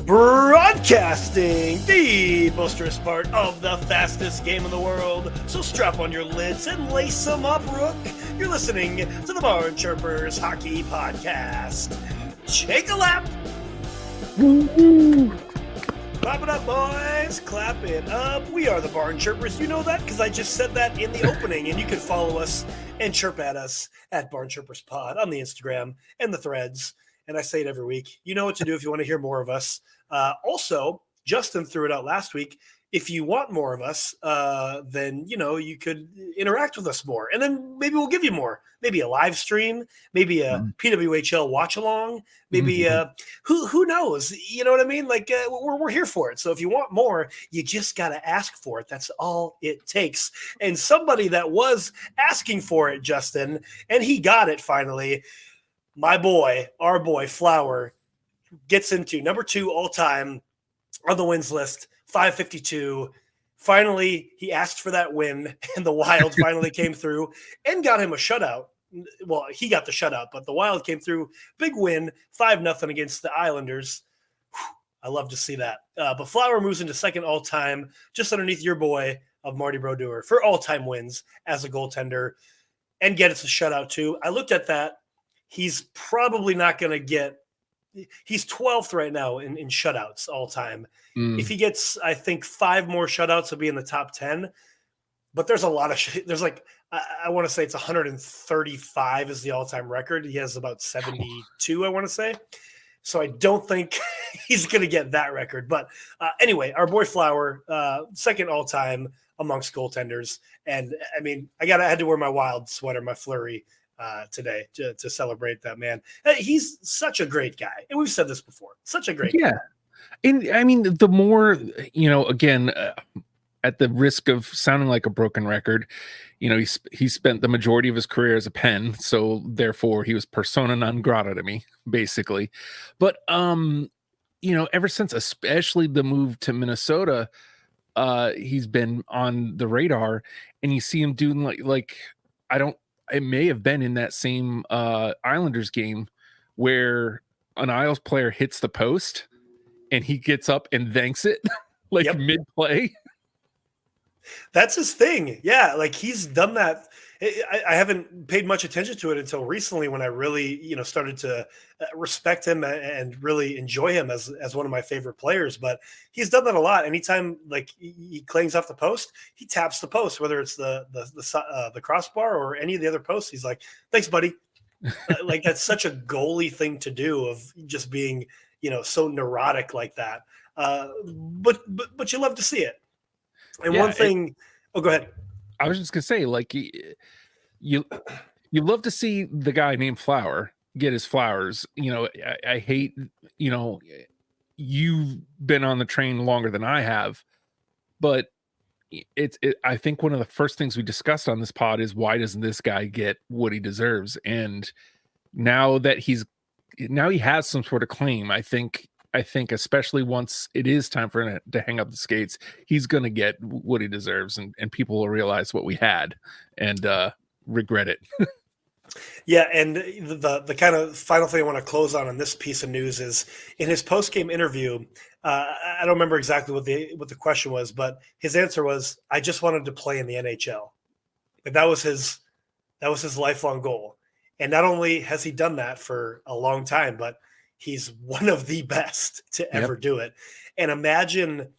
Broadcasting the boisterous part of the fastest game in the world. So strap on your lids and lace them up, Rook. You're listening to the Barn Chirpers Hockey Podcast. Take a lap. Clap it up, boys. Clap it up. We are the Barn Chirpers. You know that because I just said that in the opening. And you can follow us and chirp at us at Barn Chirpers Pod on the Instagram and the threads. And I say it every week. You know what to do if you want to hear more of us. Also, Justin threw it out last week. If you want more of us, then, you could interact with us more. And then maybe we'll give you more. Maybe a live stream, maybe a PWHL watch along, maybe who knows? You know what I mean? Like we're here for it. So if you want more, you just got to ask for it. That's all it takes. And somebody that was asking for it, Justin, and he got it finally. My boy, our boy, Flower, gets into number 2 all-time on the wins list, 552. Finally, he asked for that win, and the Wild finally came through and got him a shutout. Well, he got the shutout, but the Wild came through. Big win, 5-0 against the Islanders. I love to see that. But Flower moves into second all-time, just underneath your boy of Marty Brodeur for all-time wins as a goaltender, and gets a shutout too. I looked at that. He's probably not going to get – he's 12th right now in shutouts all time. If he gets, I think, 5 more shutouts, he'll be in the top 10. But there's a lot of there's like – I want to say it's 135 is the all-time record. He has about 72, I want to say. So I don't think he's going to get that record. But anyway, our boy Flower, second all-time amongst goaltenders. And, I mean, I had to wear my Wild sweater, my Fleury, today to celebrate that man. He's such a great guy. And we've said this before, such a great guy. And I mean, the more, again, at the risk of sounding like a broken record, he spent the majority of his career as a Pen. So therefore he was persona non grata to me, basically. But, ever since, especially the move to Minnesota, he's been on the radar, and you see him doing it may have been in that same Islanders game where an Isles player hits the post and he gets up and thanks it mid-play. That's his thing. Yeah, like he's done that. I haven't paid much attention to it until recently when I really, started to respect him and really enjoy him as one of my favorite players. But he's done that a lot. Anytime like he clings off the post, he taps the post, whether it's the crossbar or any of the other posts. He's like, "Thanks, buddy." Like that's such a goalie thing to do, of just being, so neurotic like that. But you love to see it. And one thing, go ahead. I was just gonna say, like, you love to see the guy named Flower get his flowers. I hate, you've been on the train longer than I have, but I think one of the first things we discussed on this pod is, why doesn't this guy get what he deserves? And now that he has some sort of claim, I think especially once it is time for him to hang up the skates, he's going to get what he deserves, and people will realize what we had and regret it. Yeah, and the kind of final thing I want to close on this piece of news is, in his post-game interview, I don't remember exactly what the question was, but his answer was, "I just wanted to play in the NHL." Like that was his lifelong goal. And not only has he done that for a long time, but he's one of the best to ever do it. And imagine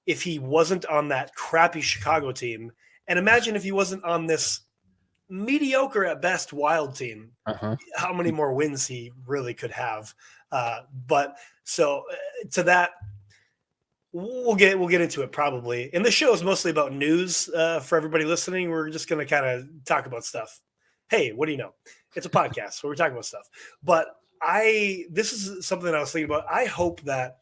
if he wasn't on that crappy Chicago team, and imagine if he wasn't on this mediocre at best Wild team, how many more wins he really could have. But so to that, we'll get into it probably. And the show is mostly about news for everybody listening. We're just going to kind of talk about stuff. Hey, what do you know? It's a podcast where we're talking about stuff. But this is something I was thinking about. I hope that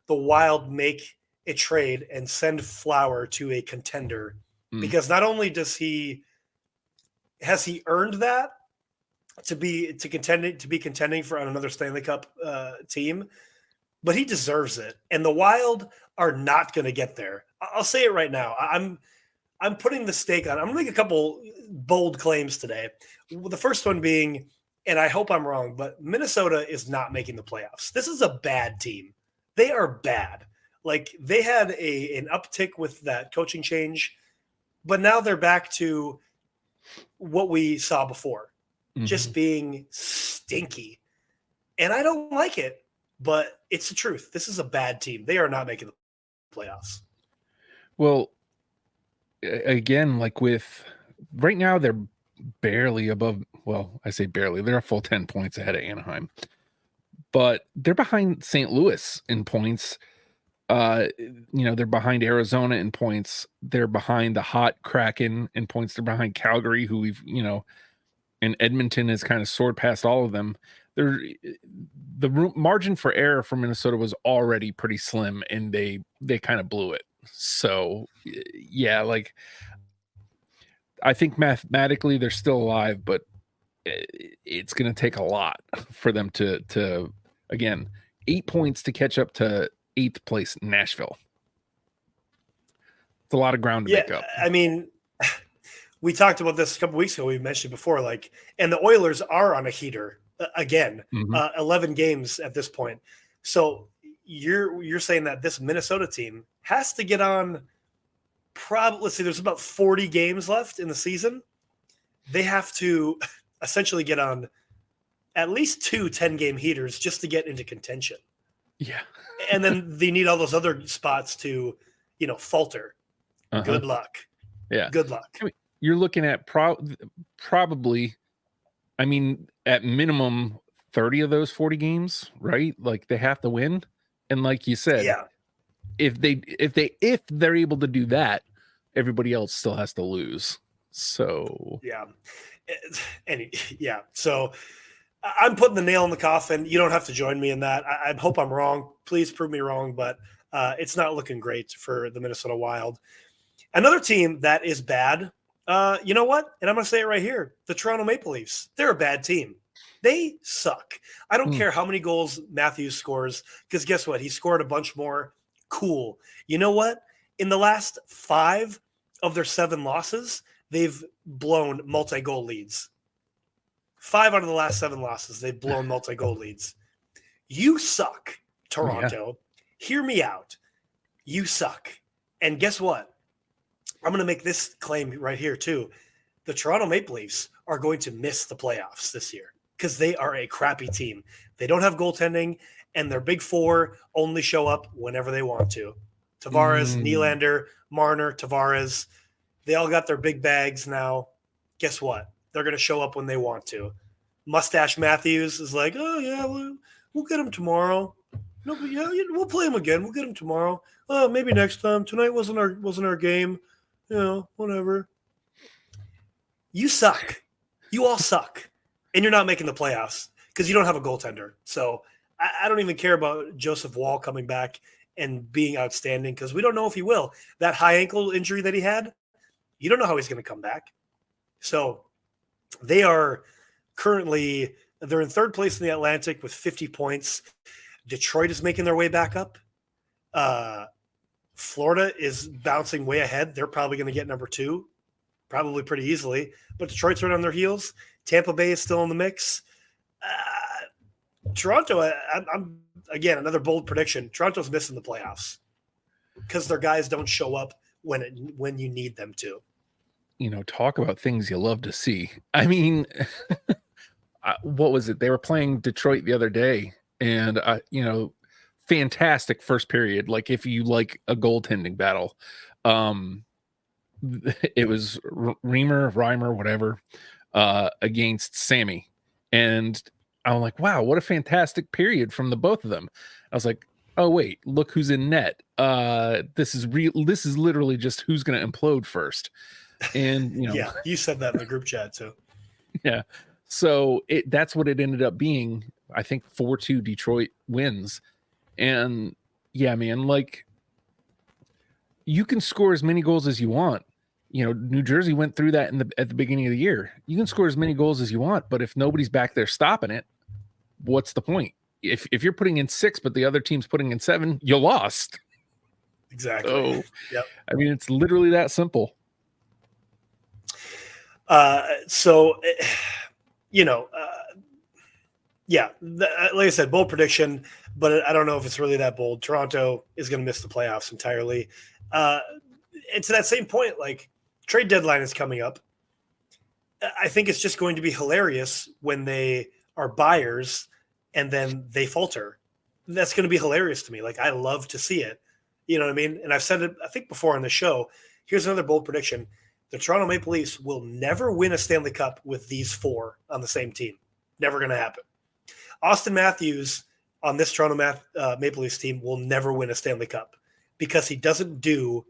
the Wild make a trade and send Flower to a contender, because not only has he earned that to be contending for another Stanley Cup team, but he deserves it. And the Wild are not going to get there. I'll say it right now. I'm putting the stake on. I'm going to make a couple bold claims today. The first one being, and I hope I'm wrong, but Minnesota is not making the playoffs. This is a bad team. They are bad. Like they had an uptick with that coaching change, but now they're back to what we saw before, just being stinky. And I don't like it, but it's the truth. This is a bad team. They are not making the playoffs. Well, again, like with right now, they're barely above. Well, I say barely. They're a full 10 points ahead of Anaheim, but they're behind St. Louis in points. They're behind Arizona in points. They're behind the hot Kraken in points. They're behind Calgary, who and Edmonton has kind of soared past all of them. The margin for error for Minnesota was already pretty slim, and they kind of blew it. So, yeah, like I think mathematically they're still alive, but it's going to take a lot for them to again 8 points to catch up to 8th place Nashville. It's a lot of ground to make up. I mean, we talked about this a couple weeks ago. We mentioned before, and the Oilers are on a heater again. 11 games at this point. So you're saying that this Minnesota team has to get on. Let's see, there's about 40 games left in the season. They have to essentially get on at least 2 10-game heaters just to get into contention. Yeah. And then they need all those other spots to, falter. Good luck. Yeah. Good luck. I mean, you're looking at probably, at minimum 30 of those 40 games, right? Like they have to win. And like you said, if they're able to do that, everybody else still has to lose. So So I'm putting the nail in the coffin. You don't have to join me in that. I hope I'm wrong. Please prove me wrong, but it's not looking great for the Minnesota Wild. Another team that is bad, you know what? And I'm going to say it right here. The Toronto Maple Leafs. They're a bad team. They suck. I don't care how many goals Matthews scores, because guess what? He scored a bunch more. Cool. You know what? In the last 5 of their 7 losses, they've blown multi-goal leads. 5 out of the last 7 losses, they've blown multi-goal leads. You suck, Toronto. Yeah. Hear me out. You suck. And guess what? I'm going to make this claim right here, too. The Toronto Maple Leafs are going to miss the playoffs this year because they are a crappy team. They don't have goaltending, and their big 4 only show up whenever they want to. Tavares, Nylander, Marner, Tavares, they all got their big bags now. Guess what? They're going to show up when they want to. Mustache Matthews is like, oh, yeah, we'll get him tomorrow. No, but yeah, we'll play him again. We'll get him tomorrow. Oh, maybe next time. Tonight wasn't our game. Whatever. You suck. You all suck. And you're not making the playoffs because you don't have a goaltender. So I don't even care about Joseph Wall coming back and being outstanding because we don't know if he will. That high ankle injury that he had, you don't know how he's going to come back. So they are currently – they're in 3rd place in the Atlantic with 50 points. Detroit is making their way back up. Florida is bouncing way ahead. They're probably going to get number 2, probably pretty easily. But Detroit's right on their heels. Tampa Bay is still in the mix. Toronto, I'm again, another bold prediction. Toronto's missing the playoffs because their guys don't show up when you need them to. Talk about things you love to see. I mean, what was it? They were playing Detroit the other day, and fantastic first period. Like if you like a goaltending battle, it was Reimer, whatever, against Sammy, and I'm like, wow, what a fantastic period from the both of them. I was like, oh wait, look who's in net. This is real. This is literally just who's going to implode first. And yeah, you said that in the group chat too. Yeah. So that's what it ended up being. I think 4-2 Detroit wins. And yeah, man, like you can score as many goals as you want. New Jersey went through that at the beginning of the year. You can score as many goals as you want, but if nobody's back there stopping it, what's the point? If you're putting in 6, but the other team's putting in 7, you lost. Exactly. So, yep. I mean, it's literally that simple. Yeah, like I said, bold prediction, but I don't know if it's really that bold. Toronto is going to miss the playoffs entirely. Uh, and to that same point, like trade deadline is coming up. I think it's just going to be hilarious when they are buyers and then they falter. That's going to be hilarious to me. Like I love to see it. You know what I mean? And I've said it, I think, before on the show. Here's another bold prediction: the Toronto Maple Leafs will never win a Stanley Cup with these four on the same team. Never going to happen. Austin Matthews on this Toronto Maple Leafs team will never win a Stanley Cup because he doesn't do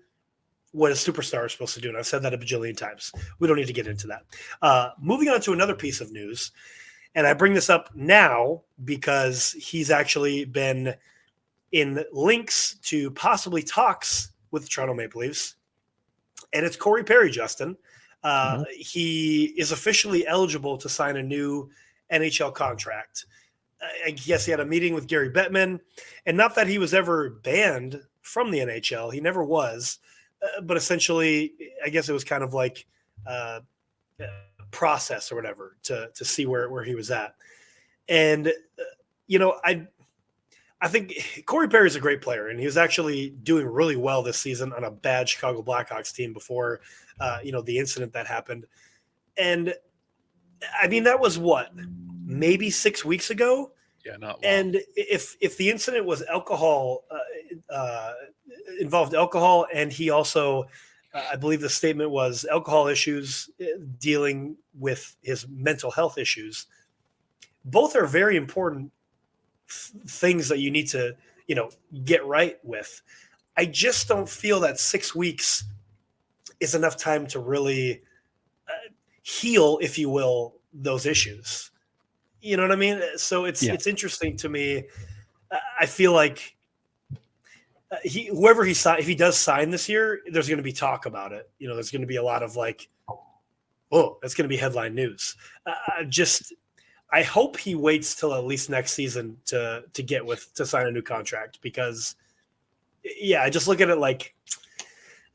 what a superstar is supposed to do. And I've said that a bajillion times. We don't need to get into that. Moving on to another piece of news. And I bring this up now because he's actually been in links to possibly talks with the Toronto Maple Leafs. And it's Corey Perry, Justin. He is officially eligible to sign a new NHL contract. I guess he had a meeting with Gary Bettman, and not that he was ever banned from the NHL. He never was. But essentially, I guess it was kind of like a process or whatever to see where he was at. And, I think Corey Perry is a great player, and he was actually doing really well this season on a bad Chicago Blackhawks team before, the incident that happened. And, I mean, that was what, maybe 6 weeks ago? Yeah, not long. And if the incident was alcohol, involved alcohol, and he also, I believe the statement was alcohol issues, dealing with his mental health issues. Both are very important things that you need to, get right with. I just don't feel that 6 weeks is enough time to really heal, if you will, those issues. You know what I mean? So it's interesting to me. I feel like whoever if he does sign this year, there's going to be talk about it. There's going to be a lot of like, oh, that's going to be headline news. I hope he waits till at least next season to sign a new contract, because I just look at it like,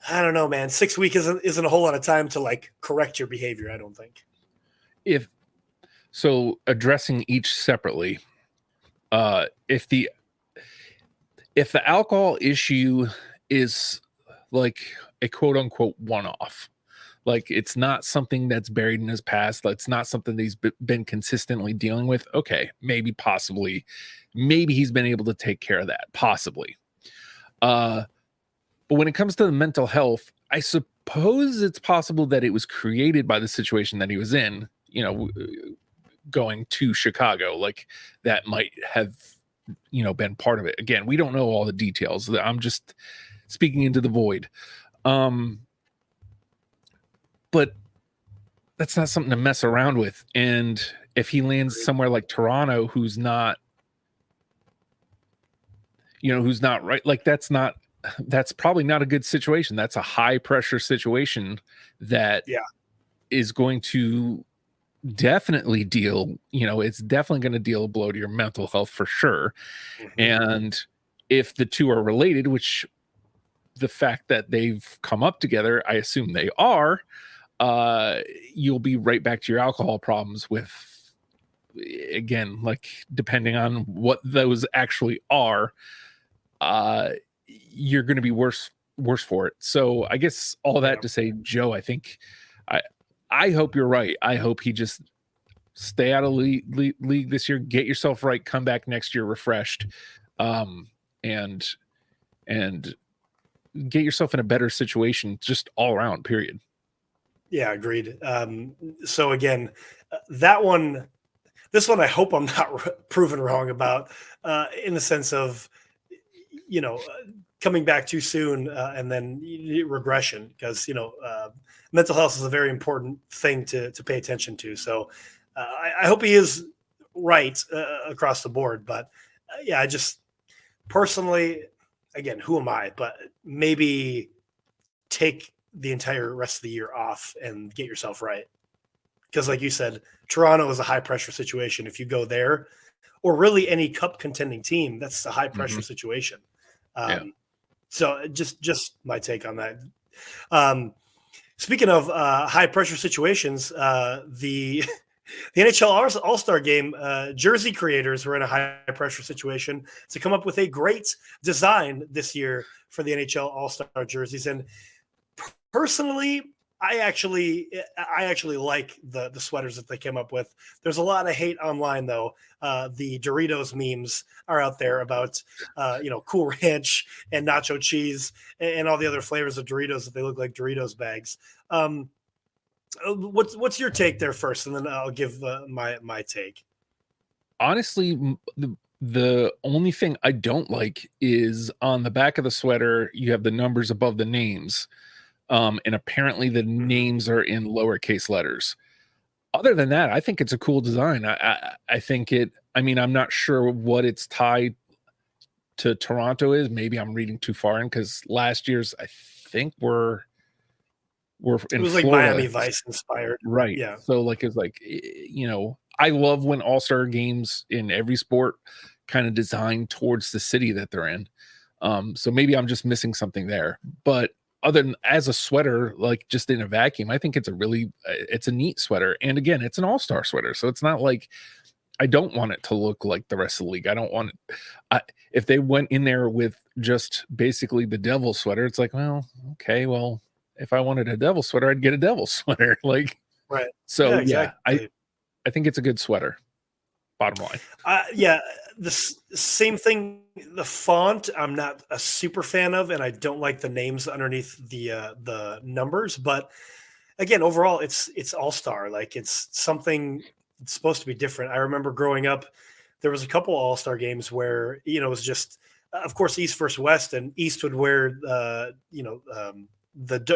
I don't know, man. 6 weeks isn't a whole lot of time to like correct your behavior, I don't think. So addressing each separately, if the alcohol issue is like a quote unquote one-off, like it's not something that's buried in his past, it's not something that he's been consistently dealing with, okay, maybe he's been able to take care of that, possibly. But when it comes to the mental health, I suppose it's possible that it was created by the situation that he was in, going to Chicago, like that might have, been part of it. Again, we don't know all the details. I'm just speaking into the void. But that's not something to mess around with. And if he lands somewhere like Toronto, who's not right, like that's probably not a good situation. That's a high pressure situation that is going to definitely it's definitely going to deal a blow to your mental health for sure. Mm-hmm. And if the two are related, which the fact that they've come up together, I assume they are, you'll be right back to your alcohol problems with, again, like depending on what those actually are, you're going to be worse for it. So I guess all that to say, Joe, I think I hope you're right. I hope he just stay out of league this year, get yourself right, come back next year refreshed, and get yourself in a better situation just all around, period. Yeah, agreed. So again, this one I hope I'm not proven wrong about, in the sense of, coming back too soon, and then regression, because mental health is a very important thing to pay attention to. So I hope he is right across the board. But I just personally, again, who am I? But maybe take the entire rest of the year off and get yourself right. Because like you said, Toronto is a high pressure situation. If you go there, or really any cup contending team, that's a high pressure situation. So just my take on that. Speaking of high pressure situations, the The NHL All-Star Game, jersey creators were in a high-pressure situation to come up with a great design this year for the NHL All-Star jerseys. And personally, I actually like the sweaters that they came up with. There's a lot of hate online though. The Doritos memes are out there about Cool Ranch and nacho cheese and all the other flavors of Doritos that they look like Doritos bags. What's your take there first, and then I'll give my take. Honestly, the only thing I don't like is on the back of the sweater, you have the numbers above the names. And apparently the names are in lowercase letters. Other than that, I think it's a cool design. I think it, I mean, I'm not sure what its tie to Toronto is. Maybe I'm reading too far in, because last year's, I think were It in was like Florida. Miami Vice inspired. Right. Yeah. So like, it's like, I love when all-star games in every sport kind of design towards the city that they're in. So maybe I'm just missing something there. But other than as a sweater, like just in a vacuum, I think it's it's a neat sweater. And again, it's an all-star sweater. So it's not like I don't want it to look like the rest of the league. I don't want it. If they went in there with just basically the devil sweater, it's like, well, okay, well, if I wanted a devil sweater, I'd get a devil sweater. Like, Right. so Yeah, exactly. I think it's a good sweater. Bottom line. Yeah, the same thing. The font, I'm not a super fan of, and I don't like the names underneath the numbers. But again, overall, it's all star. Like it's something. It's supposed to be different. I remember growing up, there was a couple all star games where it was just, of course, East versus West, and East would wear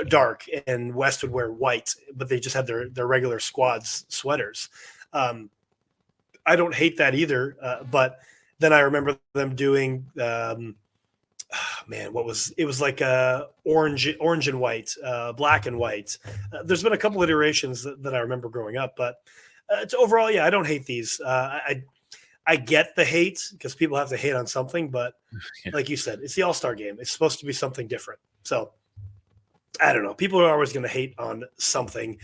dark, and West would wear white, but they just had their regular squads sweaters. I don't hate that either, but then I remember them doing, what was it? Was like orange and white, black and white. There's been a couple iterations that I remember growing up, but overall, yeah, I don't hate these. I get the hate because people have to hate on something, but like you said, it's the All-Star game. It's supposed to be something different. So I don't know. People are always going to hate on something.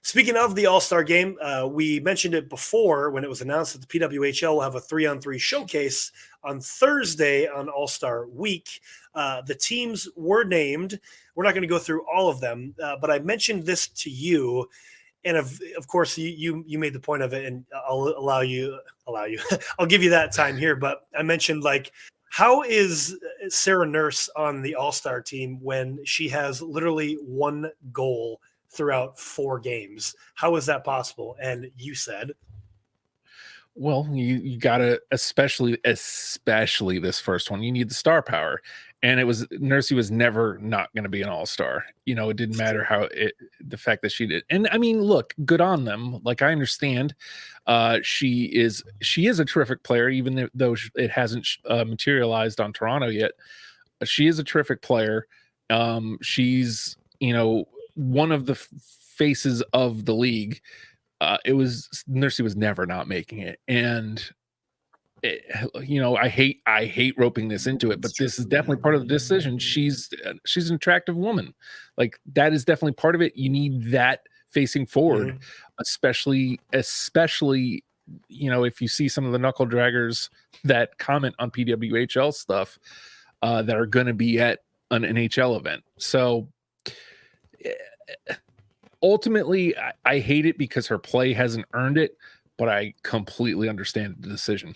Speaking of the All-Star game, we mentioned it before when it was announced that the PWHL will have a 3-on-3 showcase on Thursday on All-Star Week. The teams were named. We're not going to go through all of them, but I mentioned this to you. And of course, you made the point of it, and I'll allow you. I'll give you that time here. But I mentioned, like, how is Sarah Nurse on the All-Star team when she has literally one goal throughout 4 games? How is that possible? And you said, well, you gotta, especially this first one, you need the star power. And Nursey was never not going to be an all-star. It didn't matter the fact that she did. And I mean, look, good on them. Like, I understand, she is a terrific player, even though it hasn't materialized on Toronto yet. She is a terrific player. She's one of the faces of the league. Nursey was never not making it, and I hate roping this into it, but this is definitely part of the decision. She's an attractive woman. Like, that is definitely part of it. You need that facing forward, especially if you see some of the knuckle draggers that comment on PWHL stuff that are going to be at an NHL event. So ultimately, I hate it because her play hasn't earned it, but I completely understand the decision.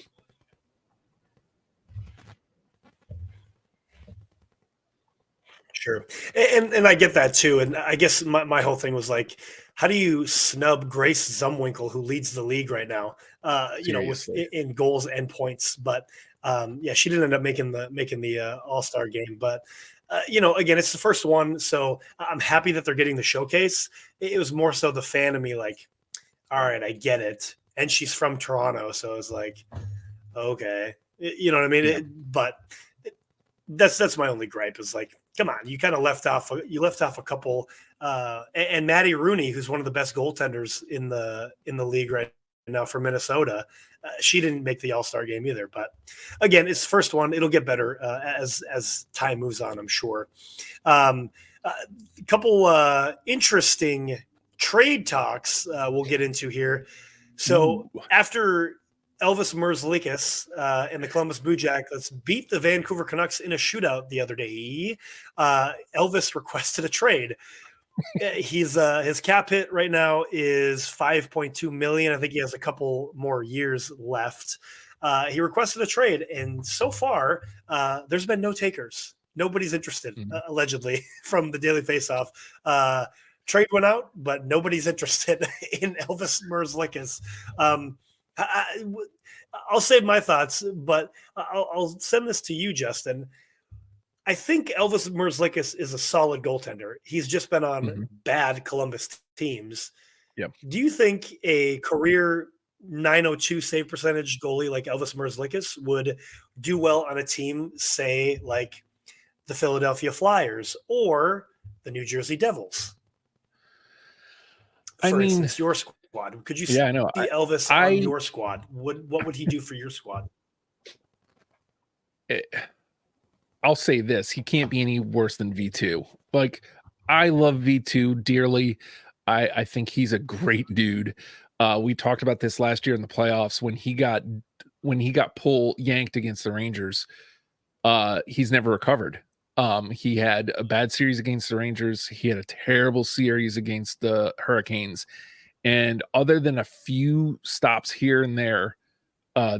Sure. And I get that too. And I guess my whole thing was like, how do you snub Grace Zumwinkle, who leads the league right now, with in goals and points? But she didn't end up making the All-Star game. But again, it's the first one, so I'm happy that they're getting the showcase. It was more so the fan of me, like, all right, I get it. And she's from Toronto, so it was like, okay, you know what I mean? Yeah. That's my only gripe is, like, come on, you kind of left off a couple, and Maddie Rooney, who's one of the best goaltenders in the league right now for Minnesota, she didn't make the All-Star game either. But again, it's the first one; it'll get better as time moves on, I'm sure. A couple interesting trade talks we'll get into here. So after Elvis Merzlikins and the Columbus Blue Jackets beat the Vancouver Canucks in a shootout the other day, Elvis requested a trade. His cap hit right now is $5.2 million. I think he has a couple more years left. He requested a trade, and so far, there's been no takers. Nobody's interested, allegedly, from the Daily Faceoff. Trade went out, but nobody's interested in Elvis Merzlikins. I'll save my thoughts, but I'll send this to you, Justin. I think Elvis Merzlikins is a solid goaltender. He's just been on bad Columbus teams. Yep. Do you think a career 902 save percentage goalie like Elvis Merzlikins would do well on a team, say, like the Philadelphia Flyers or the New Jersey Devils? For instance, your squad. Could you see Elvis on your squad? What would he do for your squad? I'll say this: he can't be any worse than V2. Like, I love V2 dearly. I think he's a great dude. We talked about this last year in the playoffs when he got yanked against the Rangers. He's never recovered. He had a bad series against the Rangers. He had a terrible series against the Hurricanes. And other than a few stops here and there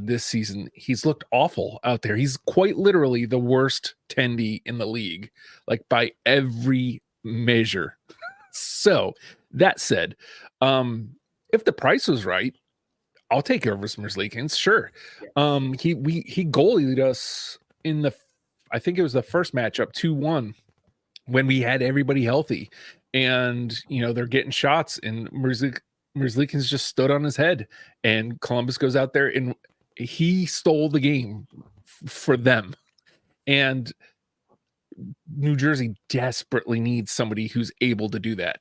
this season, he's looked awful out there. He's quite literally the worst tendy in the league, like by every measure. So that said, if the price was right, I'll take Elvis Merzlikins. Sure. He goalied us in I think it was the first matchup 2-1 when we had everybody healthy, and they're getting shots, and Merzlikins just stood on his head, and Columbus goes out there and he stole the game for them. And New Jersey desperately needs somebody who's able to do that.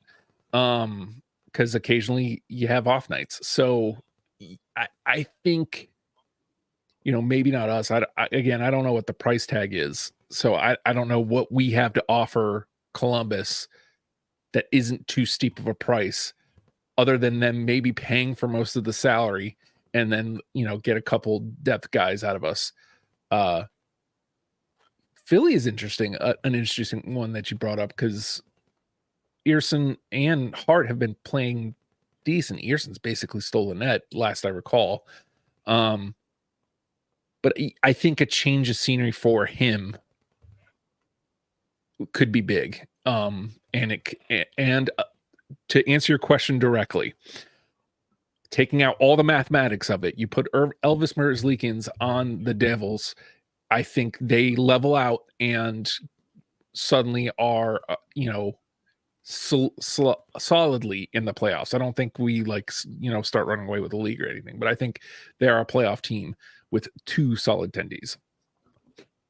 Because occasionally you have off nights. So I think, maybe not us. I don't know what the price tag is. So I don't know what we have to offer Columbus that isn't too steep of a price, other than them maybe paying for most of the salary and then, get a couple depth guys out of us. Philly is interesting, an interesting one that you brought up, because Earson and Hart have been playing decent. Earson's basically stole the net, last I recall. But I think a change of scenery for him could be big. And to answer your question directly, taking out all the mathematics of it, you put Elvis Merzlikins on the Devils, I think they level out and suddenly are, solidly in the playoffs. I don't think we start running away with the league or anything, but I think they're a playoff team with two solid tendies.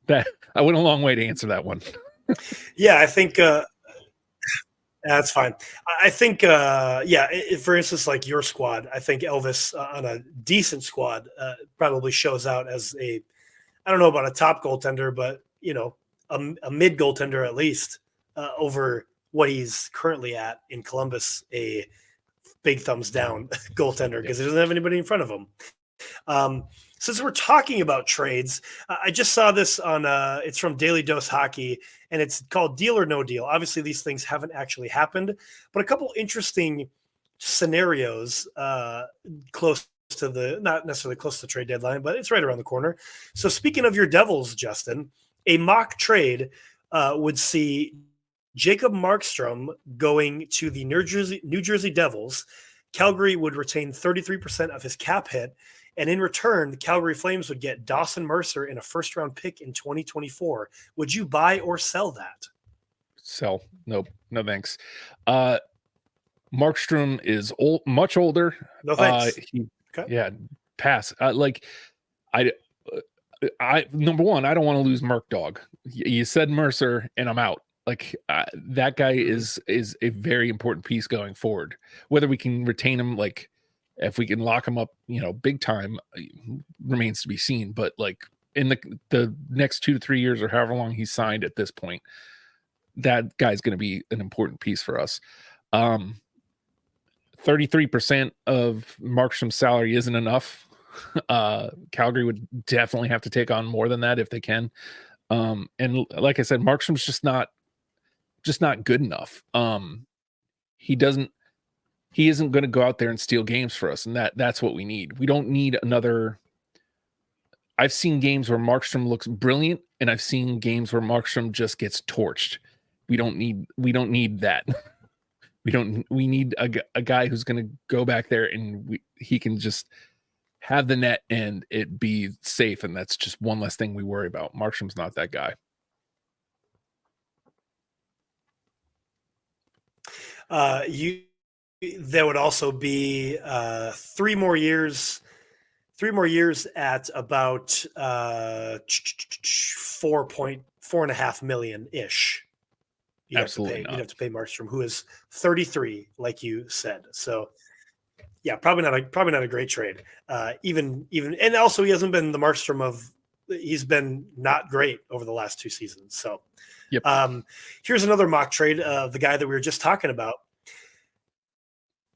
That I went a long way to answer that one. Yeah, I think that's fine. I think, for instance, like your squad, I think Elvis on a decent squad probably shows out as I don't know about a top goaltender, but a mid goaltender at least over what he's currently at in Columbus, a big thumbs down goaltender, because he doesn't have anybody in front of him. Since we're talking about trades, I just saw this on it's from Daily Dose Hockey, and it's called Deal or No Deal. Obviously, these things haven't actually happened, but a couple interesting scenarios close to not necessarily close to the trade deadline, but it's right around the corner. So speaking of your Devils, Justin, a mock trade would see Jacob Markstrom going to the New Jersey Devils. Calgary would retain 33% of his cap hit, and in return, the Calgary Flames would get Dawson Mercer in a first-round pick in 2024. Would you buy or sell that? Sell. Nope. No thanks. Markstrom is much older. No thanks. Okay. Yeah, pass. I number one, I don't want to lose Merc Dog. You said Mercer, and I'm out. That guy is a very important piece going forward. Whether we can retain him, if we can lock him up, big time, remains to be seen. But in the next 2 to 3 years, or however long he's signed at this point, that guy's going to be an important piece for us. 33% of Markstrom's salary isn't enough. Calgary would definitely have to take on more than that if they can. And like I said, Markstrom's just not good enough. He isn't going to go out there and steal games for us, and that's what we need. We don't need another. I've seen games where Markstrom looks brilliant, and I've seen games where Markstrom just gets torched. We don't need that. We need a guy who's going to go back there and he can just have the net and it be safe, and that's just one less thing we worry about. Markstrom's not that guy. There would also be 3 more years at about $4.5 million ish. Absolutely You'd have to pay Markstrom, who is 33, like you said. So yeah, probably not a great trade. Even and also he hasn't been the Markstrom of. He's been not great over the last 2 seasons. So yep. Here's another mock trade. The guy that we were just talking about.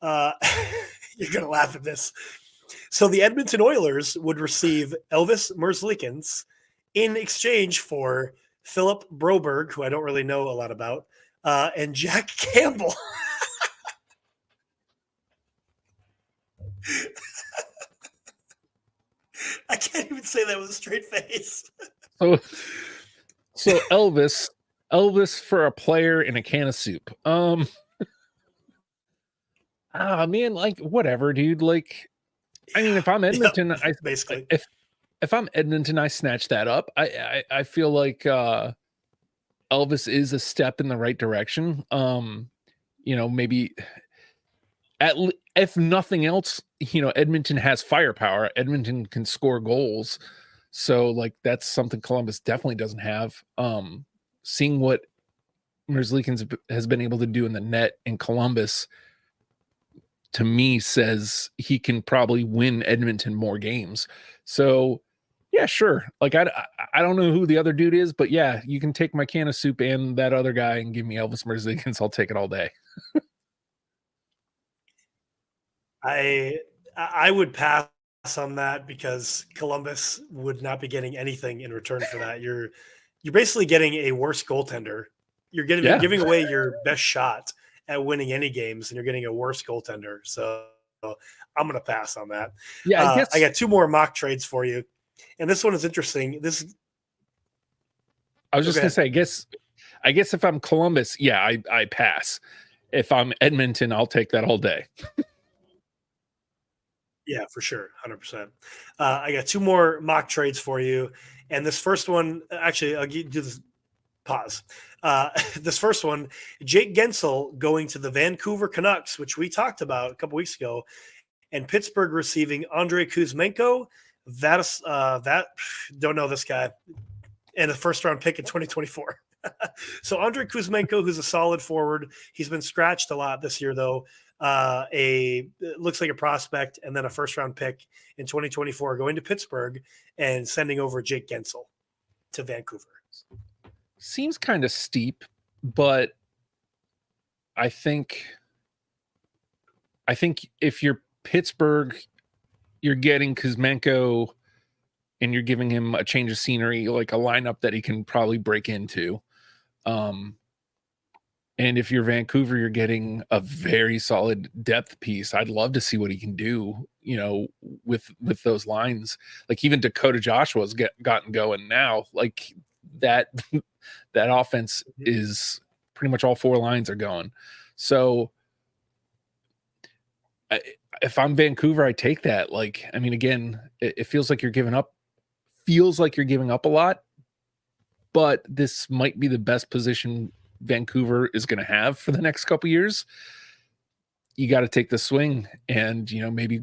You're gonna laugh at this. So the Edmonton Oilers would receive Elvis Merzlikins in exchange for Philip Broberg, who I don't really know a lot about, and Jack Campbell. I can't even say that with a straight face. So Elvis for a player in a can of soup. Man, like whatever, dude. Like, I mean, if I'm Edmonton, yep, basically. If I'm Edmonton, I snatch that up. I feel like Elvis is a step in the right direction. Maybe if nothing else, Edmonton has firepower. Edmonton can score goals. So like that's something Columbus definitely doesn't have. Seeing what Merzlikins has been able to do in the net in Columbus, to me, says he can probably win Edmonton more games. So yeah, sure. Like I don't know who the other dude is, but yeah, you can take my can of soup and that other guy and give me Elvis Merzlikins. I'll take it all day. I would pass on that because Columbus would not be getting anything in return for that. You're basically getting a worse goaltender. You're giving away your best shot at winning any games, and you're getting a worse goaltender. So I'm going to pass on that. Yeah, I got 2 more mock trades for you, and this one is interesting. I was just going to say, I guess if I'm Columbus, yeah, I pass. If I'm Edmonton, I'll take that all day. Yeah, for sure. 100%. I got 2 more mock trades for you. And this first one, actually, I'll do this pause. This first one, Jake Gensel going to the Vancouver Canucks, which we talked about a couple weeks ago, and Pittsburgh receiving Andrei Kuzmenko. That don't know this guy, and a first-round pick in 2024. So Andrei Kuzmenko, who's a solid forward, he's been scratched a lot this year, though. It looks like a prospect, and then a first-round pick in 2024 going to Pittsburgh and sending over Jake Gensel to Vancouver. Seems kind of steep, but I think if you're Pittsburgh, you're getting Kuzmenko and you're giving him a change of scenery, like a lineup that he can probably break into. And if you're Vancouver, you're getting a very solid depth piece. I'd love to see what he can do, with those lines. Like even Dakota Joshua's gotten going now. Like that offense is pretty much all 4 lines are going. So if I'm Vancouver, I take that. Like, I mean, again, it feels like you're giving up a lot, but this might be the best position Vancouver is going to have for the next couple years. You got to take the swing, and maybe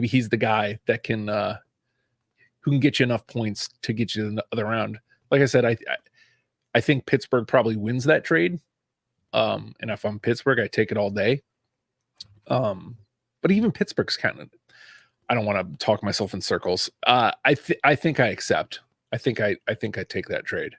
he's the guy that can who can get you enough points to get you the other round. Like I said, I think Pittsburgh probably wins that trade. And if I'm Pittsburgh, I take it all day. But even Pittsburgh's kind of, I don't want to talk myself in circles. I think I accept. I think I take that trade.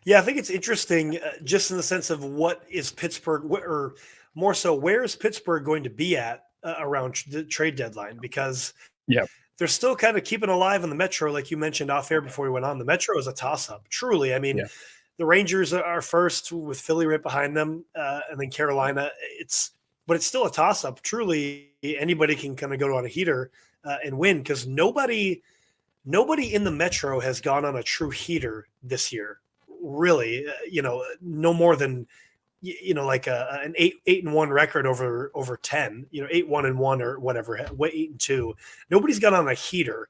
Yeah, I think it's interesting, just in the sense of what is Pittsburgh, or more so, where is Pittsburgh going to be at around the trade deadline? Because Yeah. they're still kind of keeping alive in the Metro, like you mentioned off air before we went on. The Metro is a toss up, truly. I mean, Yeah. the Rangers are first with Philly right behind them, and then Carolina. But it's still a toss up. Truly, anybody can kind of go on a heater and win, because nobody in the Metro has gone on a true heater this year. Really, no more than like an 8-1 record over 10. 8-1 or whatever, 8-2. Nobody's got on a heater,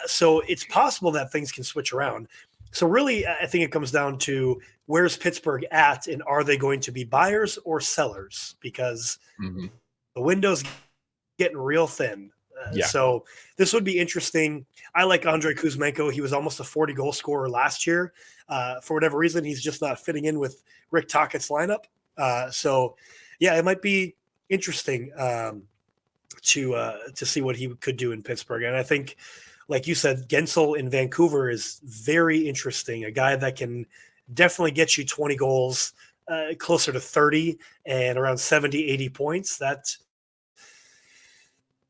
so it's possible that things can switch around. So really, I think it comes down to where's Pittsburgh at, and are they going to be buyers or sellers? Because Hmm. the window's getting real thin. Yeah. So this would be interesting. I like Andrei Kuzmenko. He was almost a 40 goal scorer last year. For whatever reason, he's just not fitting in with Rick Tocchet's lineup. So, yeah, it might be interesting to see what he could do in Pittsburgh. And I think, like you said, Gensel in Vancouver is very interesting. A guy that can definitely get you 20 goals, closer to 30, and around 70, 80 points.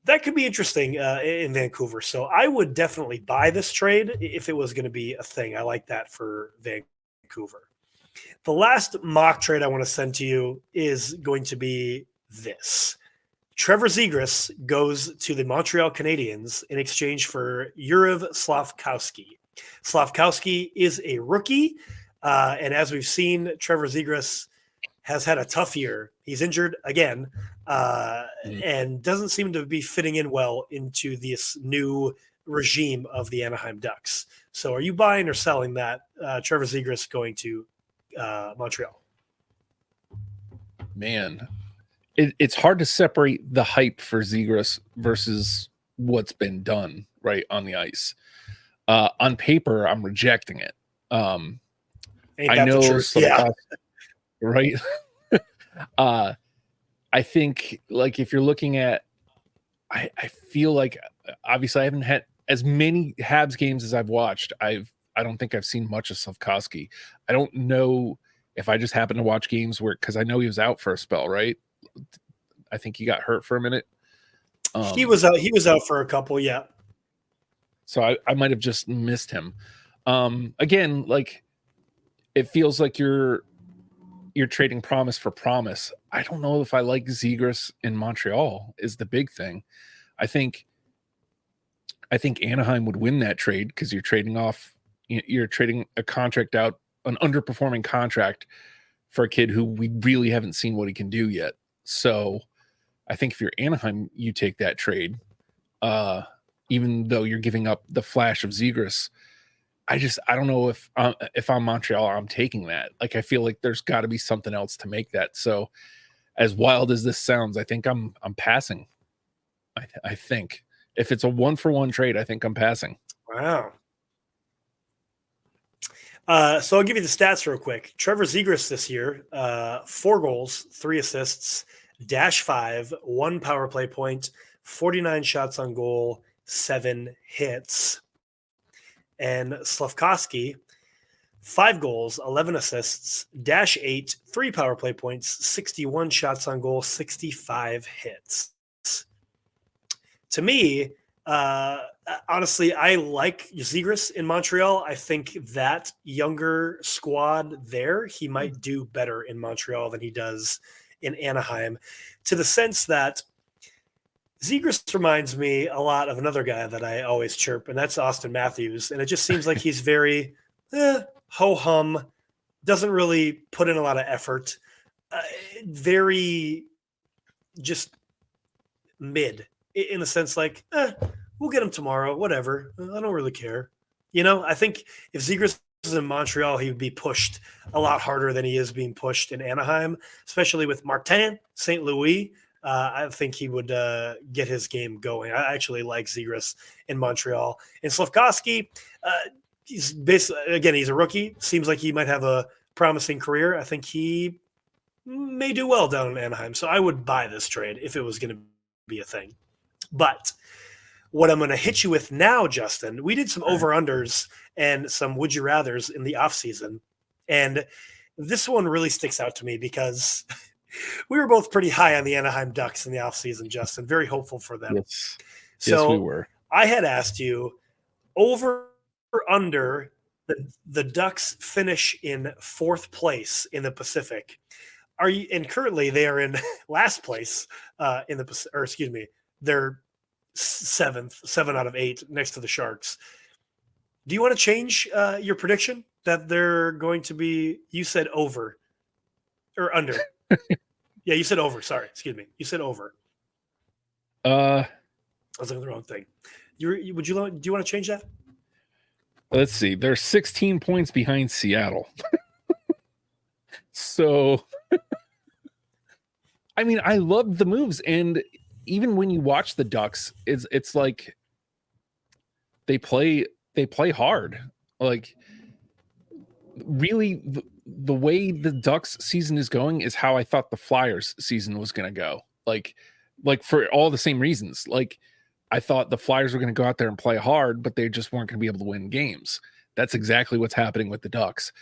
That could be interesting in Vancouver. So I would definitely buy this trade if it was going to be a thing. I like that for Vancouver. The last mock trade I want to send to you is going to be this. Trevor Zegras goes to the Montreal Canadiens in exchange for Yuriv Slafkowski. Slafkowski is a rookie, and as we've seen, Trevor Zegras has had a tough year. He's injured again, and doesn't seem to be fitting in well into this new regime of the Anaheim Ducks. So are you buying or selling that Trevor Zegras going to Montreal? Man, it's hard to separate the hype for Zegras versus what's been done right on the ice. On paper, I'm rejecting it. Ain't I that the know truth? Yeah. right? I think, like, if you're looking at, I feel like, obviously I haven't had as many Habs games as I've watched. I don't think I've seen much of Slafkowski. I don't know if I just happened to watch games where, because I know he was out for a spell, right? I think he got hurt for a minute. He was out. He was out for a couple. Yeah. So I might have just missed him. Again, like, it feels like you're trading promise for promise. I don't know if I like Zegras in Montreal is the big thing. I think Anaheim would win that trade, because you're trading a contract out, an underperforming contract, for a kid who we really haven't seen what he can do yet. So I think if you're Anaheim, you take that trade, even though you're giving up the flash of Zegras. I don't know if I'm Montreal, I'm taking that. Like, I feel like there's got to be something else to make that. So, as wild as this sounds, I think I'm passing. I think if it's a 1-for-1 trade, I think I'm passing. Wow. So I'll give you the stats real quick. Trevor Zegras this year, 4 goals, 3 assists, -5, 1 power play point, 49 shots on goal, 7 hits. And Slafkowski, 5 goals, 11 assists, -8, 3 power play points, 61 shots on goal, 65 hits. To me, honestly, I like Zegras in Montreal. I think that younger squad there, he might do better in Montreal than he does in Anaheim, to the sense that Zegras reminds me a lot of another guy that I always chirp, and that's Austin Matthews. And it just seems like he's very ho-hum, doesn't really put in a lot of effort, very just mid, in the sense like, we'll get him tomorrow, whatever. I don't really care. I think if Zegras is in Montreal, he would be pushed a lot harder than he is being pushed in Anaheim, especially with Martin St. Louis. I think he would get his game going. I actually like Zegras in Montreal. And Slafkowski, he's basically, again, he's a rookie. Seems like he might have a promising career. I think he may do well down in Anaheim. So I would buy this trade if it was going to be a thing. But what I'm going to hit you with now, Justin, we did some over-unders and some would-you-rathers in the offseason. And this one really sticks out to me because we were both pretty high on the Anaheim Ducks in the offseason, Justin, very hopeful for them. Yes. Yes, we So were. I had asked you over or under the Ducks finish in fourth place in the Pacific. Are you? And currently they are in last place in the, or excuse me, they're seventh, 7 out of 8 next to the Sharks. Do you want to change your prediction that they're going to be? You said over or under. Yeah, you said over. Sorry, excuse me. You said over. Uh, I was looking at the wrong thing. Do you want to change that? let's see. They're 16 points behind Seattle. So, I mean, I love the moves, and even when you watch the Ducks, it's like they play hard. Like, really, the way the Ducks season is going is how I thought the Flyers season was going to go. Like for all the same reasons. Like, I thought the Flyers were going to go out there and play hard, but they just weren't going to be able to win games. That's exactly what's happening with the Ducks.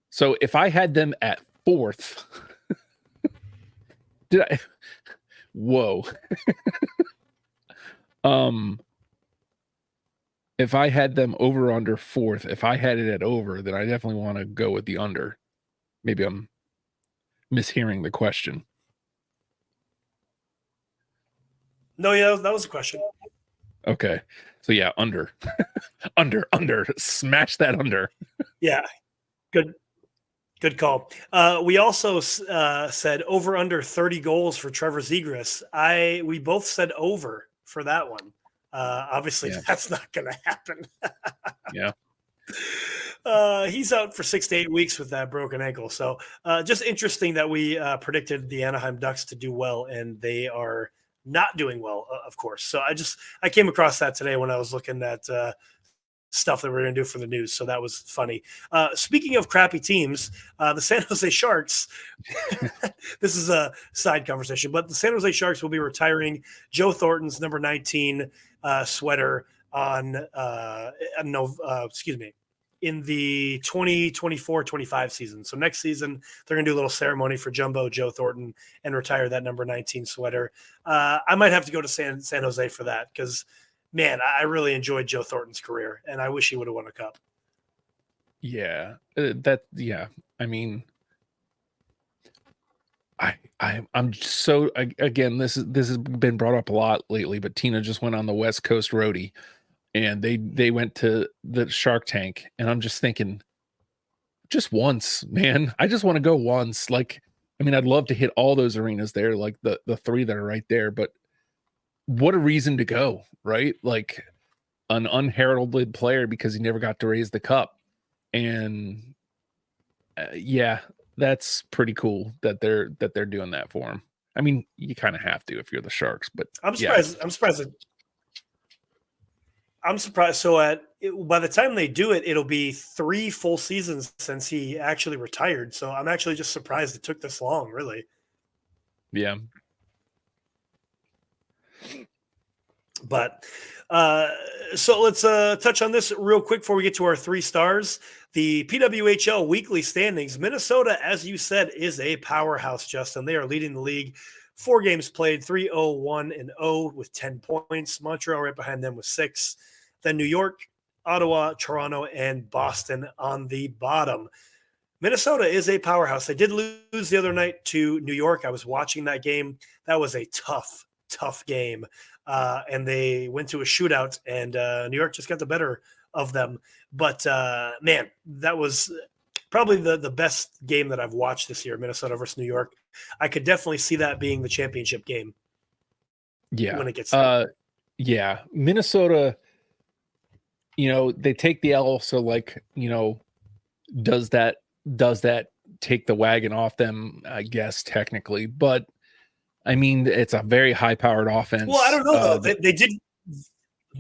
So if I had them at fourth, did I? Whoa. If I had them over under fourth, if I had it at over, then I definitely want to go with the under. Maybe I'm mishearing the question. No, yeah, that was a question. Okay. So yeah, under. under. Smash that under. Yeah. Good call. We also said over under 30 goals for Trevor Zegras. We both said over for that one. Obviously, that's not going to happen. Yeah. He's out for 6 to 8 weeks with that broken ankle. So just interesting that we predicted the Anaheim Ducks to do well, and they are not doing well, of course. So I came across that today when I was looking at stuff that we're going to do for the news. So that was funny. Speaking of crappy teams, the San Jose Sharks, this is a side conversation, but the San Jose Sharks will be retiring Joe Thornton's number 19 sweater on, in the 2024-25 season. So next season, they're going to do a little ceremony for Jumbo Joe Thornton and retire that number 19 sweater. I might have to go to San Jose for that because, man, I really enjoyed Joe Thornton's career, and I wish he would have won a cup. Yeah, I mean, I'm so, again, this has been brought up a lot lately, but Tina just went on the West Coast roadie, and they went to the Shark Tank, and I'm just thinking, just once, man. I just want to go once. Like, I mean, I'd love to hit all those arenas there, like the 3 that are right there, but what a reason to go, right? Like an unheralded player because he never got to raise the cup. And yeah, that's pretty cool that they're doing that for him. I mean, you kind of have to if you're the Sharks, but I'm surprised. I'm surprised. So by the time they do it, it'll be 3 full seasons since he actually retired. So I'm actually just surprised it took this long, really. Yeah. But so let's touch on this real quick before we get to our 3 stars. The PWHL weekly standings. Minnesota, as you said, is a powerhouse, Justin. They are leading the league. 4 games played, 3-0-1-0 with 10 points. Montreal right behind them with 6. Then New York, Ottawa, Toronto, and Boston on the bottom. Minnesota is a powerhouse. They did lose the other night to New York. I was watching that game. That was a tough game. And they went to a shootout, and New York just got the better of them. But, man, that was probably the best game that I've watched this year, Minnesota versus New York. I could definitely see that being the championship game. Yeah. When it gets there. Yeah. Minnesota, they take the L. So, like, does that take the wagon off them? I guess technically, but I mean, it's a very high-powered offense. Well, I don't know though. They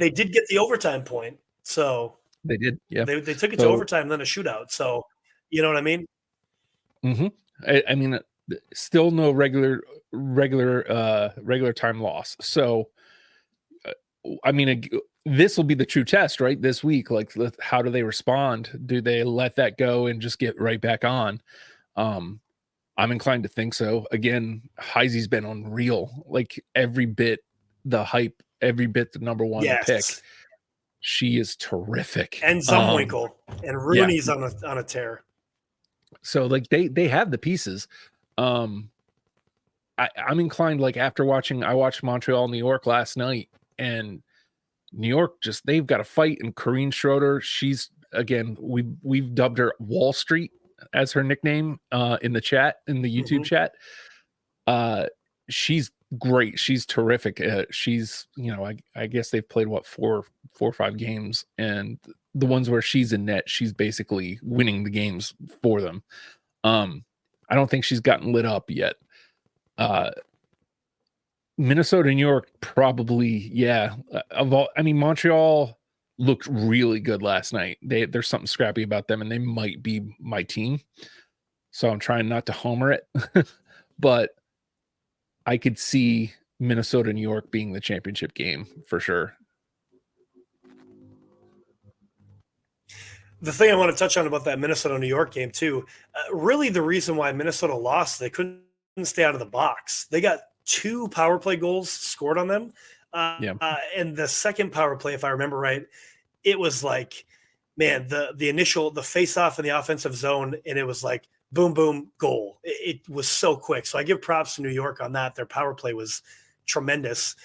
did get the overtime point, so they did. Yeah, they took it to overtime, then a shootout. So, you know what I mean? Mm-hmm. I mean, still no regular time loss. So, I mean, this will be the true test, right? This week, like, how do they respond? Do they let that go and just get right back on? I'm inclined to think so. Again, Heise's been unreal. Like every bit the hype, every bit the number one pick. Yes. She is terrific. And Zumwinkle and Yeah. Rooney's on a tear. So like they have the pieces. I'm inclined, like I watched Montreal, New York last night, and New York they've got a fight. And Corrine Schroeder, she's again, we've dubbed her Wall Street as her nickname in the chat, in the YouTube chat. She's great. She's terrific. She's, I guess they've played 4 or 5 games, and the ones where she's in net, she's basically winning the games for them. I don't think she's gotten lit up yet. Minnesota, New York, probably, yeah. Montreal looked really good last night. There's something scrappy about them, and they might be my team. So I'm trying not to homer it, but I could see Minnesota, New York being the championship game for sure. The thing I want to touch on about that Minnesota, New York game too, really the reason why Minnesota lost, they couldn't stay out of the box. They got 2 power play goals scored on them. And the second power play, if I remember right, it was like, man, the face off in the offensive zone, and it was like boom, boom, goal. It was so quick. So I give props to New York on that. Their power play was tremendous.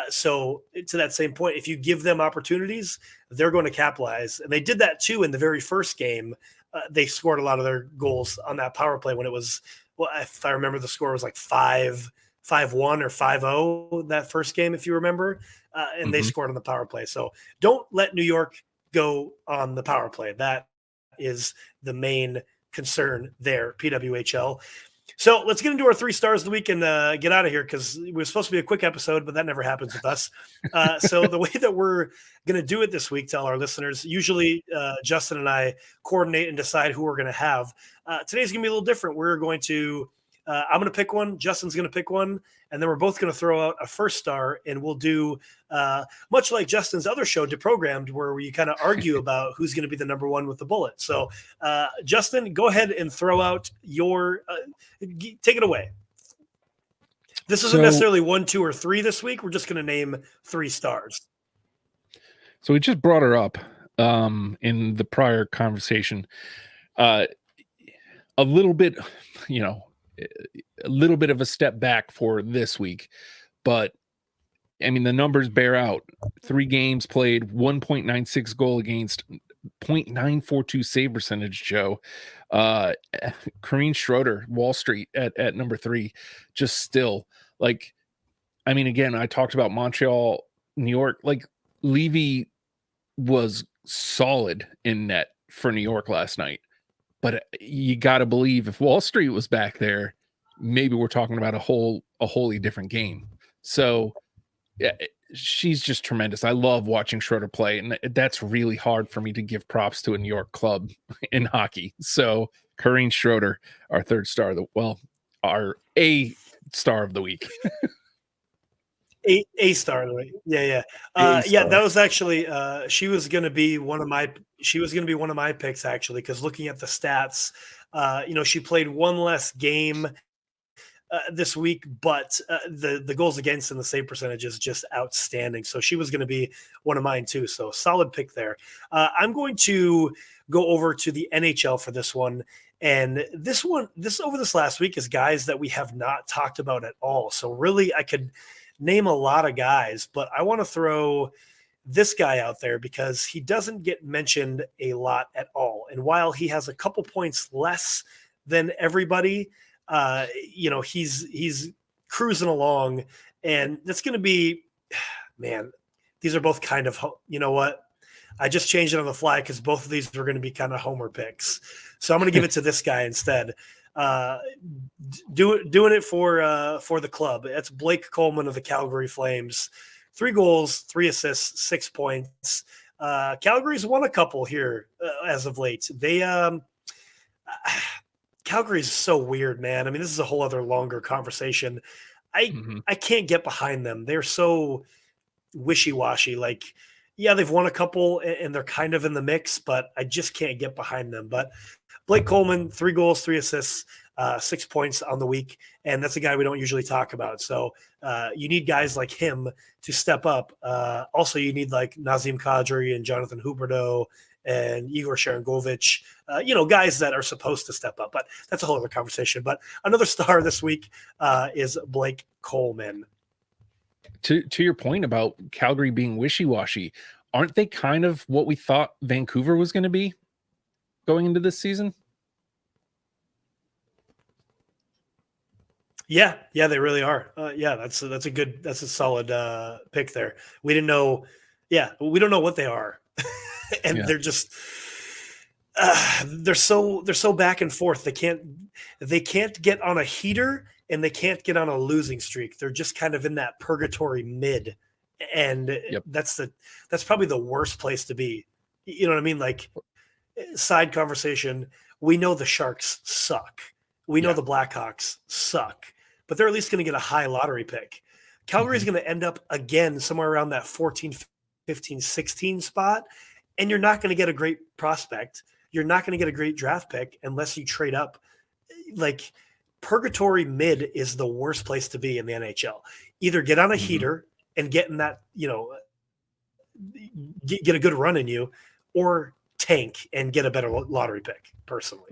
So to that same point, if you give them opportunities, they're going to capitalize. And they did that too in the very first game. They scored a lot of their goals on that power play when it was, well, if I remember, the score was like 5-1 or 5-0 that first game, if you remember, and they scored on the power play. So don't let New York go on the power play. That is the main concern there, PWHL. So let's get into our 3 stars of the week and get out of here, because we're supposed to be a quick episode, but that never happens with us. So the way that we're going to do it this week, tell our listeners, usually Justin and I coordinate and decide who we're going to have. Today's going to be a little different. We're going to I'm going to pick one. Justin's going to pick one. And then we're both going to throw out a first star, and we'll do much like Justin's other show, Deprogrammed, where we kind of argue about who's going to be the number one with the bullet. So, Justin, go ahead and throw out your take it away. This isn't necessarily 1, 2, or 3 this week. We're just going to name 3 stars. So we just brought her up in the prior conversation. A little bit, a little bit of a step back for this week, but I mean, the numbers bear out. 3 games played, 1.96 goal against, 0.942 save percentage, Joe. Corrine Schroeder, Wall Street at number 3, just still, like, I mean, again, I talked about Montreal, New York, like Levy was solid in net for New York last night. But you got to believe if Wall Street was back there, maybe we're talking about a wholly different game. So yeah, she's just tremendous. I love watching Schroeder play, and that's really hard for me to give props to a New York club in hockey. So Corrine Schroeder, our third star, our A star of the week. A star of the week. Yeah. That was actually she was going to be one of my picks, actually, because looking at the stats, she played 1 less game this week, but the goals against and the save percentage is just outstanding. So she was going to be one of mine too. So solid pick there. I'm going to go over to the NHL for this one. And this over this last week is guys that we have not talked about at all. So really I could name a lot of guys, but I want to throw this guy out there because he doesn't get mentioned a lot at all. And while he has a couple points less than everybody, he's cruising along, and that's going to be, man, these are both kind of, you know what? I just changed it on the fly because both of these were going to be kind of homer picks. So I'm going to give it to this guy instead. Doing it for the club. That's Blake Coleman of the Calgary Flames. 3 goals, 3 assists, 6 points. Calgary's won a couple here as of late. Calgary's so weird, man. I mean, this is a whole other longer conversation. I can't get behind them. They're so wishy-washy. Like, Yeah, they've won a couple and they're kind of in the mix, but I just can't get behind them. But Blake Coleman, 3 goals, 3 assists, 6 points on the week. And that's a guy we don't usually talk about. So you need guys like him to step up. Also, you need like Nazem Kadri and Jonathan Huberdeau and Igor Sharangovich, guys that are supposed to step up. But that's a whole other conversation. But another star this week is Blake Coleman. To your point about Calgary being wishy-washy, aren't they kind of what we thought Vancouver was going to be going into this season? Yeah, they really are. That's a solid pick there. We didn't know. Yeah, we don't know what they are, and they're just they're so back and forth. They can't get on a heater and they can't get on a losing streak. They're just kind of in that purgatory mid, and that's probably the worst place to be. You know what I mean? Like, side conversation. We know the Sharks suck. We know the Blackhawks suck, but they're at least going to get a high lottery pick. Calgary's going to end up again somewhere around that 14, 15, 16 spot, and you're not going to get a great prospect. You're not going to get a great draft pick unless you trade up. Like, purgatory mid is the worst place to be in the NHL. Either get on a heater and get in that, get a good run in you, or tank and get a better lottery pick, personally.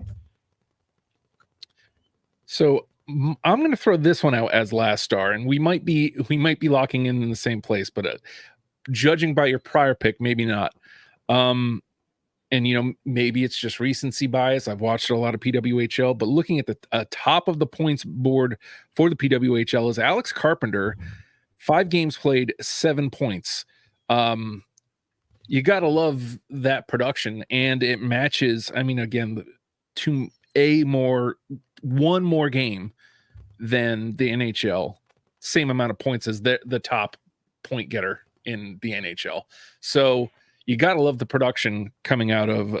So I'm going to throw this one out as last star, and we might be locking in the same place, but judging by your prior pick, maybe not. And maybe it's just recency bias. I've watched a lot of PWHL, but looking at the top of the points board for the PWHL is Alex Carpenter. 5 games played, 7 points. You got to love that production, and it matches. I mean, again, one more game than the NHL, same amount of points as the top point getter in the NHL. So you got to love the production coming out of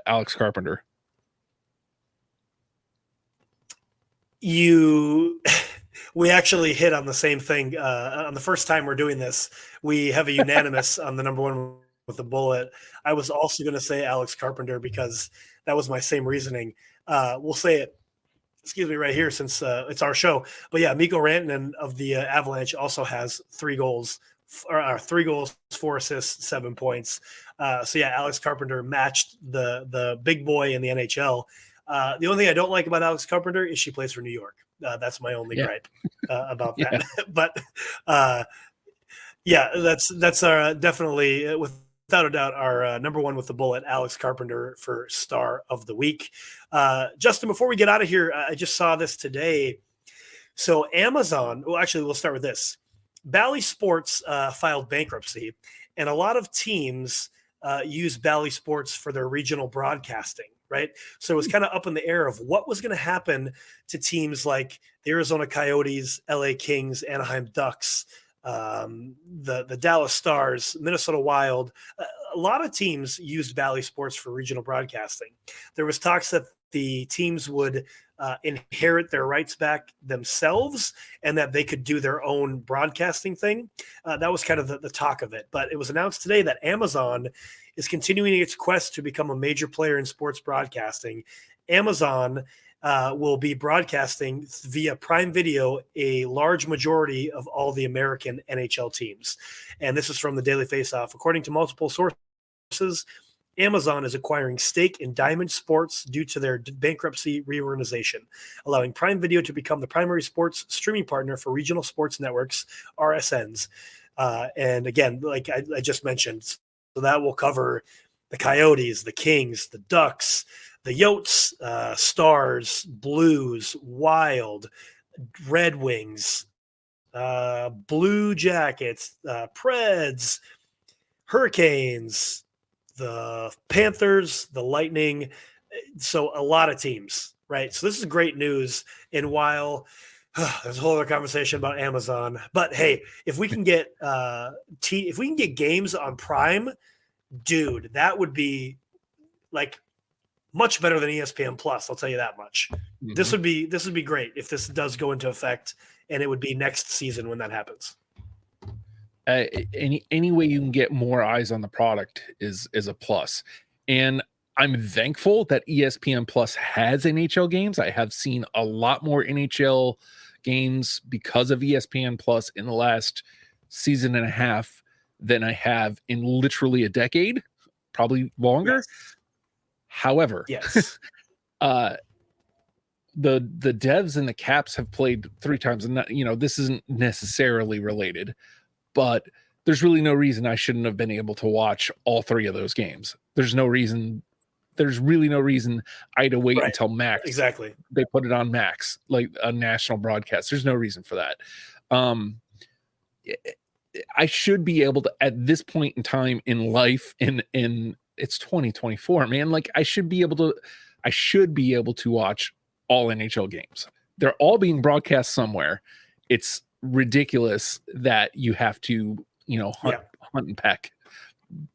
Alex Carpenter. We actually hit on the same thing on the first time we're doing this. We have a unanimous on the number one with the bullet. I was also going to say Alex Carpenter because that was my same reasoning. We'll say it, right here since it's our show. But yeah, Mikko Rantanen of the Avalanche also has 3 goals, 4 assists, 7 points. So yeah, Alex Carpenter matched the big boy in the NHL. The only thing I don't like about Alex Carpenter is she plays for New York. That's my only gripe about that. But that's our definitely without a doubt our number one with the bullet, Alex Carpenter for star of the week. Justin, before we get out of here, I just saw this today. So Amazon, well, actually, we'll start with this. Bally Sports filed bankruptcy, and a lot of teams use Bally Sports for their regional broadcasting, right? So it was kind of up in the air of what was going to happen to teams like the Arizona Coyotes, LA Kings, Anaheim Ducks, the Dallas Stars, Minnesota Wild. A lot of teams used Bally Sports for regional broadcasting. There was talks that the teams would inherit their rights back themselves and that they could do their own broadcasting thing. That was kind of the talk of it. But it was announced today that Amazon is continuing its quest to become a major player in sports broadcasting. Amazon will be broadcasting via Prime Video a large majority of all the American NHL teams. And this is from the Daily Faceoff. According to multiple sources, Amazon is acquiring stake in Diamond Sports due to their bankruptcy reorganization, allowing Prime Video to become the primary sports streaming partner for regional sports networks, RSNs. And again, like I just mentioned, so that will cover the Coyotes, the Kings, the Ducks, the Yotes, Stars, Blues, Wild, Red Wings, Blue Jackets, Preds, Hurricanes, the Panthers, the Lightning. So a lot of teams, right? So this is great news. And while there's a whole other conversation about Amazon, but hey, if we can get games on Prime, dude, that would be like much better than ESPN Plus. I'll tell you that much. Mm-hmm. This would be great if this does go into effect, and it would be next season when that happens. Any way you can get more eyes on the product is a plus. And I'm thankful that ESPN Plus has NHL games. I have seen a lot more NHL games because of ESPN Plus in the last season and a half than I have in literally a decade, probably longer. Yes. However, Yes. the Devs and the Caps have played 3 times, and not, this isn't necessarily related, but there's really no reason I shouldn't have been able to watch all 3 of those games. There's really no reason I had to wait Right. until Max. Exactly. They put it on Max, like a national broadcast. There's no reason for that. I should be able to, at this point in time in life, in it's 2024, man. Like I should be able to watch all NHL games. They're all being broadcast somewhere. It's ridiculous that you have to, hunt and peck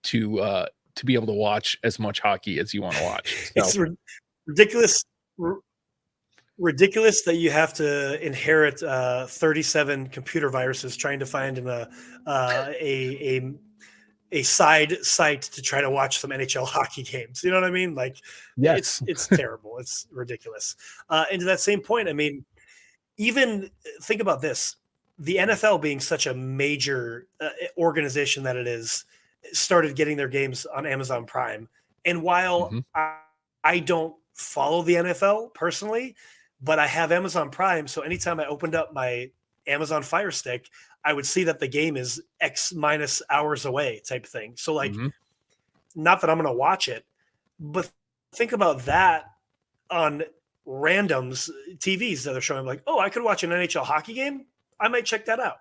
to be able to watch as much hockey as you want to watch. So. It's ridiculous that you have to inherit 37 computer viruses trying to find a side site to try to watch some NHL hockey games. You know what I mean? Like, yes, it's terrible. It's ridiculous. And to that same point, I mean, even think about this: the NFL being such a major organization that it is, started getting their games on Amazon Prime. And while I don't follow the NFL personally, but I have Amazon Prime, so anytime I opened up my Amazon Fire Stick, I would see that the game is X minus hours away type thing. So like, not that I'm going to watch it, but think about that on randoms TVs that are showing like, oh, I could watch an NHL hockey game. I might check that out.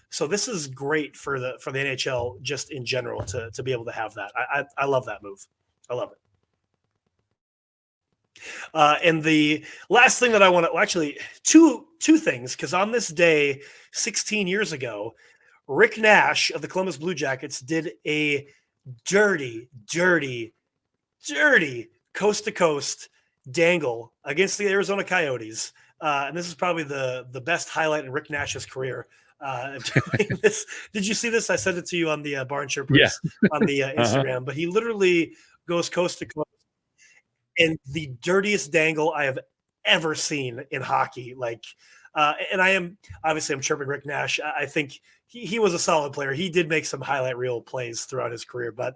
So this is great for the NHL just in general to be able to have that. I love that move. I love it. And the last thing that I want to actually two things, because on this day 16 years ago, Rick Nash of the Columbus Blue Jackets did a dirty coast to coast dangle against the Arizona Coyotes. And this is probably the best highlight in Rick Nash's career. This. Did you see this? I sent it to you on the Barn Chirpers on the Instagram, but he literally goes coast to coast. And the dirtiest dangle I have ever seen in hockey. Like, and I'm chirping Rick Nash. I think he was a solid player. He did make some highlight reel plays throughout his career, but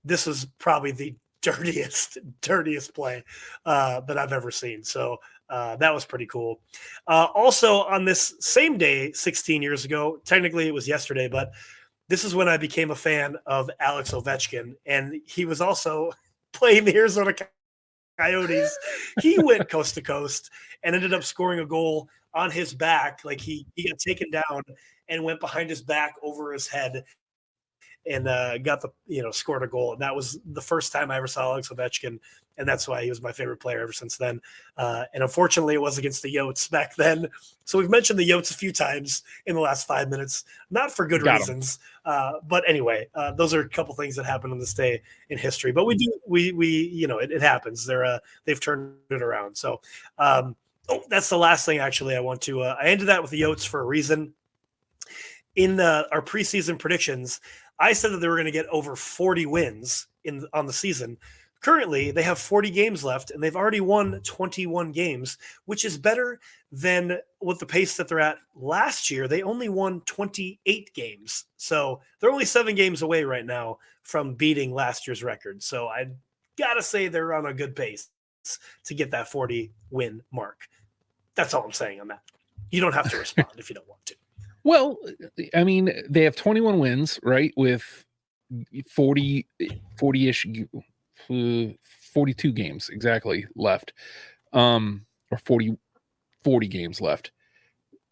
this was probably the dirtiest play that I've ever seen. So that was pretty cool. Also on this same day, 16 years ago, technically it was yesterday, but this is when I became a fan of Alex Ovechkin, and he was also playing the Arizona Coyotes. He went coast to coast and ended up scoring a goal on his back. Like he got taken down and went behind his back over his head and got scored a goal. And that was the first time I ever saw Alex Ovechkin. And that's why he was my favorite player ever since then. And unfortunately, it was against the Yotes back then. So we've mentioned the Yotes a few times in the last 5 minutes, not for good reasons. But anyway, those are a couple things that happened on this day in history. But it happens. They've turned it around. So that's the last thing, actually, I want to. I ended that with the Yotes for a reason. In our preseason predictions, I said that they were going to get over 40 wins on the season. Currently, they have 40 games left, and they've already won 21 games, which is better than what the pace that they're at last year. They only won 28 games. So they're only 7 games away right now from beating last year's record. So I got to say they're on a good pace to get that 40-win mark. That's all I'm saying on that. You don't have to respond if you don't want to. Well, I mean, they have 21 wins, right, with 40-ish 42 games exactly left, or 40 games left.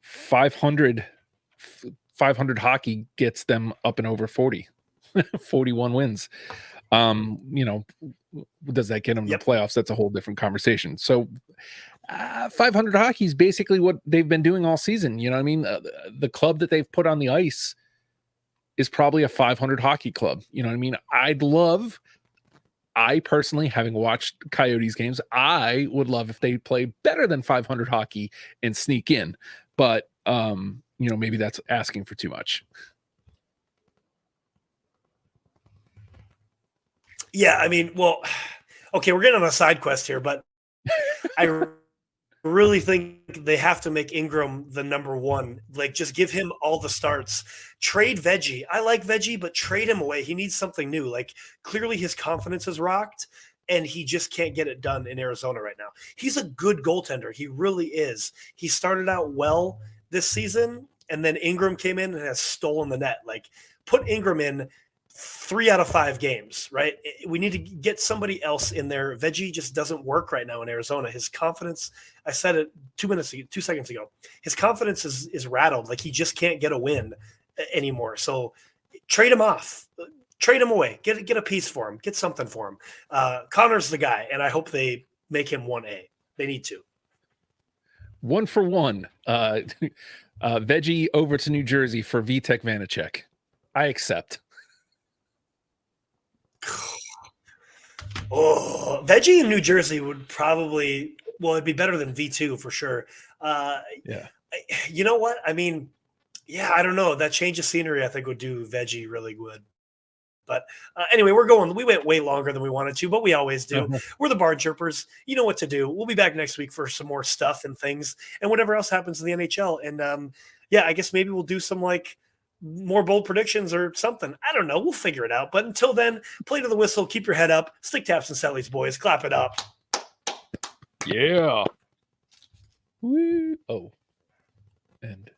500 hockey gets them up and over 40. 41 wins. Does that get them to the playoffs? That's a whole different conversation. So 500 hockey is basically what they've been doing all season. You know what I mean? The club that they've put on the ice is probably a 500 hockey club. You know what I mean? I personally, having watched Coyotes games, I would love if they play better than 500 hockey and sneak in. But, maybe that's asking for too much. Yeah, I mean, well, okay, we're getting on a side quest here, but I really think they have to make Ingram the number one. Like, just give him all the starts. Trade Veggie. I like Veggie, but trade him away. He needs something new. Like, clearly his confidence is rocked, and he just can't get it done in Arizona right now. He's a good goaltender. He really is. He started out well this season, and then Ingram came in and has stolen the net. Like, put Ingram in 3 out of 5 games, right? We need to get somebody else in there. Veggie just doesn't work right now in Arizona. His confidence, I said it 2 seconds ago, his confidence is rattled. Like, he just can't get a win anymore. So trade him off, trade him away, get a piece for him, get something for him. Connor's the guy, and I hope they make him 1A. They need to. 1-for-1. Veggie over to New Jersey for Vitek Vanacek. I accept. Oh, Veggie in New Jersey would probably, well, it'd be better than V2 for sure. Yeah. You know what? I mean, yeah, I don't know. That change of scenery, I think, would do Veggie really good. But anyway, we went way longer than we wanted to, but we always do. Uh-huh. We're the Barn Chirpers. You know what to do. We'll be back next week for some more stuff and things and whatever else happens in the NHL. And yeah, I guess maybe we'll do some like more bold predictions or something. I don't know. We'll figure it out. But until then, play to the whistle, keep your head up, stick taps and Sally's boys, clap it up. Yeah. Woo. Oh. And